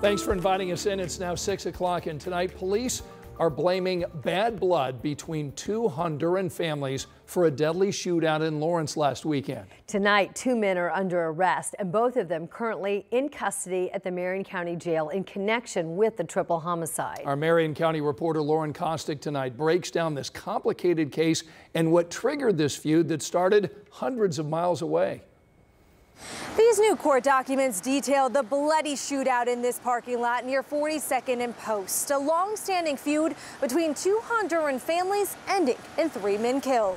Thanks for inviting us in. It's now 6 o'clock, and tonight police are blaming bad blood between two Honduran families for a deadly shootout in Lawrence last weekend. Tonight, 2 men are under arrest, and both of them currently in custody at the Marion County Jail in connection with the triple homicide. Our Marion County reporter Lauren Kostick tonight breaks down this complicated case and what triggered this feud that started hundreds of miles away. These new court documents detail the bloody shootout in this parking lot near 42nd and Post, a long-standing feud between two Honduran families ending in 3 men killed.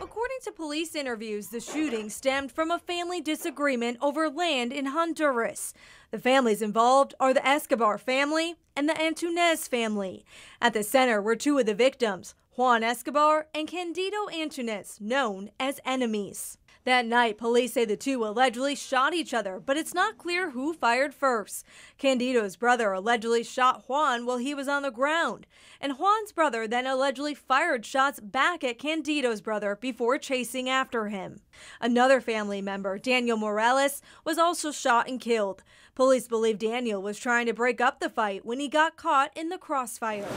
According to police interviews, the shooting stemmed from a family disagreement over land in Honduras. The families involved are the Escobar family and the Antunez family. At the center were 2 of the victims, Juan Escobar and Candido Antunez, known as enemies. That night, police say the 2 allegedly shot each other, but it's not clear who fired first. Candido's brother allegedly shot Juan while he was on the ground, and Juan's brother then allegedly fired shots back at Candido's brother before chasing after him. Another family member, Daniel Morales, was also shot and killed. Police believe Daniel was trying to break up the fight when he got caught in the crossfire.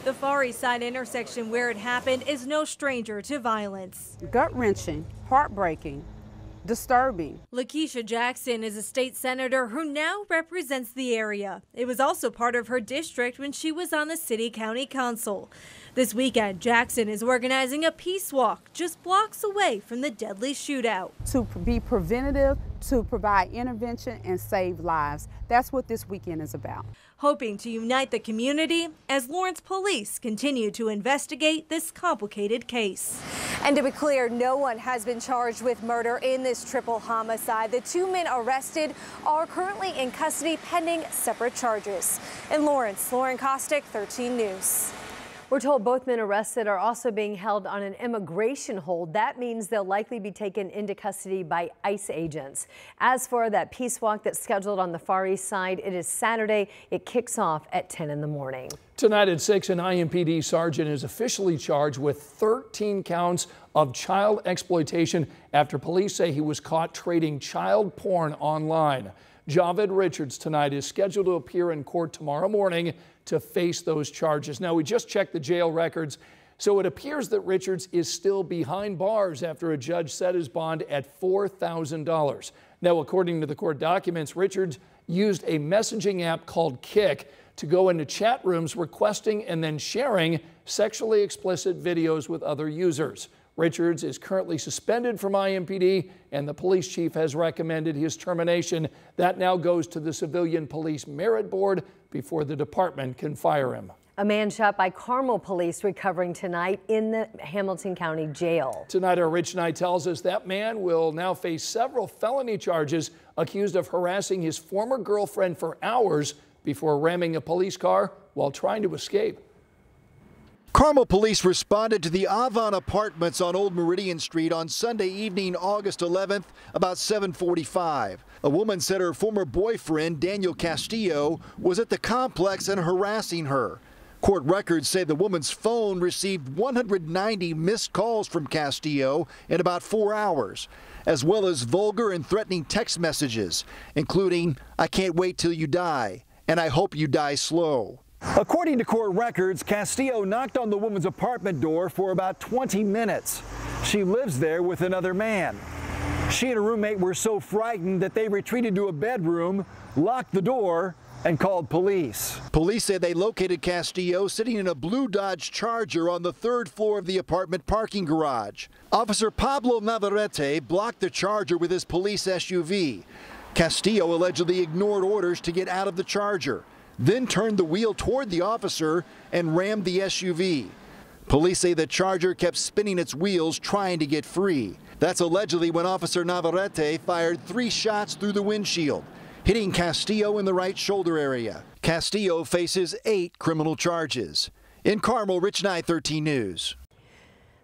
The Far East Side intersection where it happened is no stranger to violence. Gut-wrenching, heartbreaking, disturbing. Lakeisha Jackson is a state senator who now represents the area. It was also part of her district when she was on the city-county council. This weekend, Jackson is organizing a peace walk just blocks away from the deadly shootout. To be preventative, to provide intervention and save lives. That's what this weekend is about. Hoping to unite the community as Lawrence police continue to investigate this complicated case. And to be clear, no one has been charged with murder in this triple homicide. The 2 men arrested are currently in custody pending separate charges. In Lawrence, Lauren Kostick, 13 News. We're told both men arrested are also being held on an immigration hold. That means they'll likely be taken into custody by ICE agents. As for that peace walk that's scheduled on the Far East Side, it is Saturday. It kicks off at 10 in the morning. Tonight at 6, an IMPD sergeant is officially charged with 13 counts of child exploitation after police say he was caught trading child porn online. Javed Richards tonight is scheduled to appear in court tomorrow morning to face those charges. Now, we just checked the jail records, so it appears that Richards is still behind bars after a judge set his bond at $4,000. Now, according to the court documents, Richards used a messaging app called Kik to go into chat rooms requesting and then sharing sexually explicit videos with other users. Richards is currently suspended from IMPD, and the police chief has recommended his termination. That now goes to the Civilian Police Merit Board before the department can fire him. A man shot by Carmel police recovering tonight in the Hamilton County Jail. Tonight, our Rich Knight tells us that man will now face several felony charges, accused of harassing his former girlfriend for hours before ramming a police car while trying to escape. Carmel police responded to the Avon Apartments on Old Meridian Street on Sunday evening, August 11th, about 7:45. A woman said her former boyfriend, Daniel Castillo, was at the complex and harassing her. Court records say the woman's phone received 190 missed calls from Castillo in about 4 hours, as well as vulgar and threatening text messages, including, "I can't wait till you die," and "I hope you die slow." According to court records, Castillo knocked on the woman's apartment door for about 20 minutes. She lives there with another man. She and her roommate were so frightened that they retreated to a bedroom, locked the door, and called police. Police say they located Castillo sitting in a blue Dodge Charger on the 3rd floor of the apartment parking garage. Officer Pablo Navarrete blocked the Charger with his police SUV. Castillo allegedly ignored orders to get out of the Charger, then turned the wheel toward the officer and rammed the SUV. Police say the Charger kept spinning its wheels trying to get free. That's allegedly when Officer Navarrete fired 3 shots through the windshield, hitting Castillo in the right shoulder area. Castillo faces 8 criminal charges. In Carmel, Rich Knight, 13 News.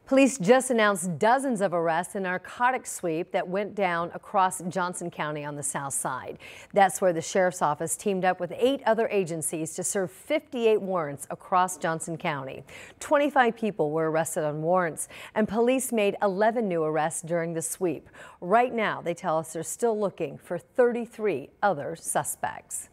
Police just announced dozens of arrests in a narcotics sweep that went down across Johnson County on the south side. That's where the sheriff's office teamed up with 8 other agencies to serve 58 warrants across Johnson County. 25 people were arrested on warrants, and police made 11 new arrests during the sweep. Right now, they tell us they're still looking for 33 other suspects.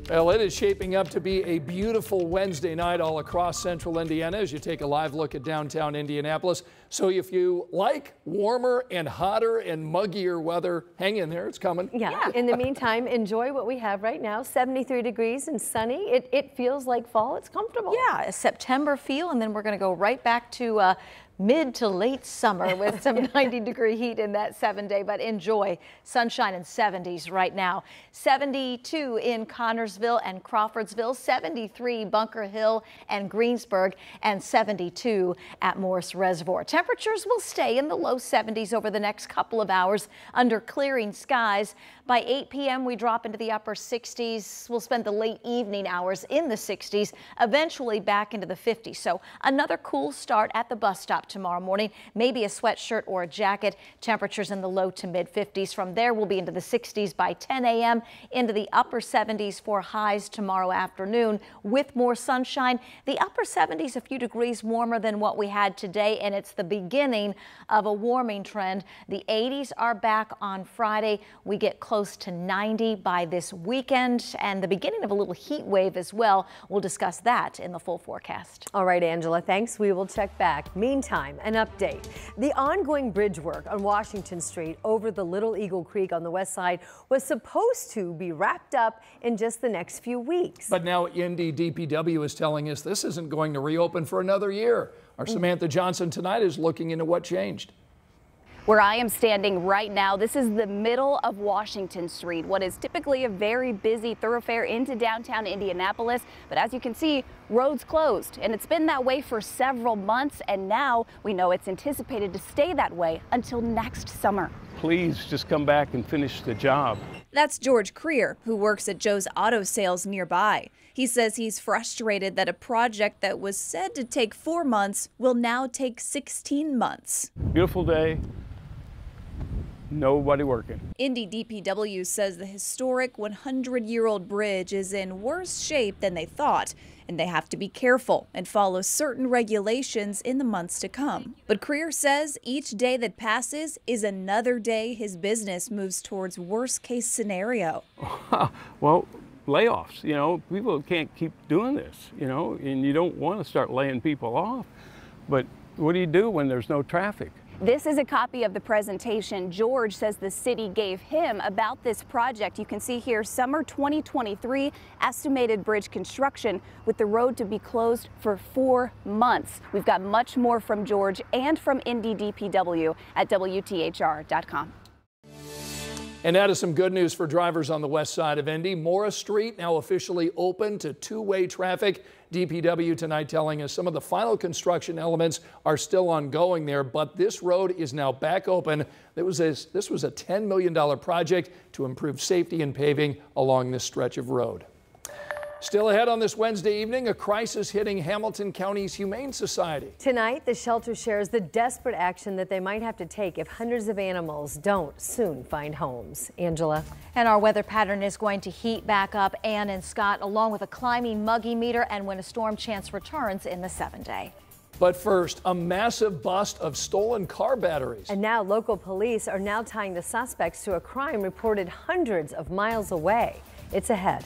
Well, it is shaping up to be a beautiful Wednesday night all across central Indiana as you take a live look at downtown Indianapolis. So if you like warmer and hotter and muggier weather, hang in there. It's coming. Yeah. In the meantime, enjoy what we have right now. 73 degrees and sunny. It feels like fall. It's comfortable. Yeah, a September feel, and then we're going to go right back to mid to late summer with some 90-degree heat in that 7-day, but enjoy sunshine and 70s right now. 72 in Connorsville and Crawfordsville, 73 Bunker Hill and Greensburg, and 72 at Morris Reservoir. Temperatures will stay in the low 70s over the next couple of hours under clearing skies. By 8 p.m. we drop into the upper 60s. We'll spend the late evening hours in the 60s, eventually back into the 50s. So another cool start at the bus stop tomorrow morning, maybe a sweatshirt or a jacket. Temperatures in the low to mid 50s. From there, we'll be into the 60s by 10 a.m., into the upper 70s for highs tomorrow afternoon with more sunshine. The upper 70s, a few degrees warmer than what we had today, and it's the beginning of a warming trend. The 80s are back on Friday. We get close to 90 by this weekend, and the beginning of a little heat wave as well. We'll discuss that in the full forecast. All right, Angela, thanks. We will check back. Meantime, an update. The ongoing bridge work on Washington Street over the Little Eagle Creek on the west side was supposed to be wrapped up in just the next few weeks. But now Indy DPW is telling us this isn't going to reopen for another year. Our Samantha Johnson tonight is looking into what changed. Where I am standing right now, this is the middle of Washington Street, what is typically a very busy thoroughfare into downtown Indianapolis. But as you can see, roads closed, and it's been that way for several months, and now we know it's anticipated to stay that way until next summer. Please just come back and finish the job. That's George Creer, who works at Joe's Auto Sales nearby. He says he's frustrated that a project that was said to take 4 months will now take 16 months. Beautiful day. Nobody working. Indy DPW says the historic 100-year-old bridge is in worse shape than they thought, and they have to be careful and follow certain regulations in the months to come. But Creer says each day that passes is another day his business moves towards worst-case scenario. Well, layoffs, you know, people can't keep doing this, you know, and you don't want to start laying people off. But what do you do when there's no traffic? This is a copy of the presentation George says the city gave him about this project. You can see here summer 2023 estimated bridge construction with the road to be closed for 4 months. We've got much more from George and from Indy DPW at WTHR.com. And that is some good news for drivers on the west side of Indy. Morris Street now officially open to two-way traffic. DPW tonight telling us some of the final construction elements are still ongoing there, but this road is now back open. This was a $10 million project to improve safety and paving along this stretch of road. Still ahead on this Wednesday evening, a crisis hitting Hamilton County's Humane Society. Tonight, the shelter shares the desperate action that they might have to take if hundreds of animals don't soon find homes. Angela. And our weather pattern is going to heat back up. Ann and Scott, along with a climbing muggy meter and when a storm chance returns in the 7-day. But first, a massive bust of stolen car batteries. And now local police are now tying the suspects to a crime reported hundreds of miles away. It's ahead.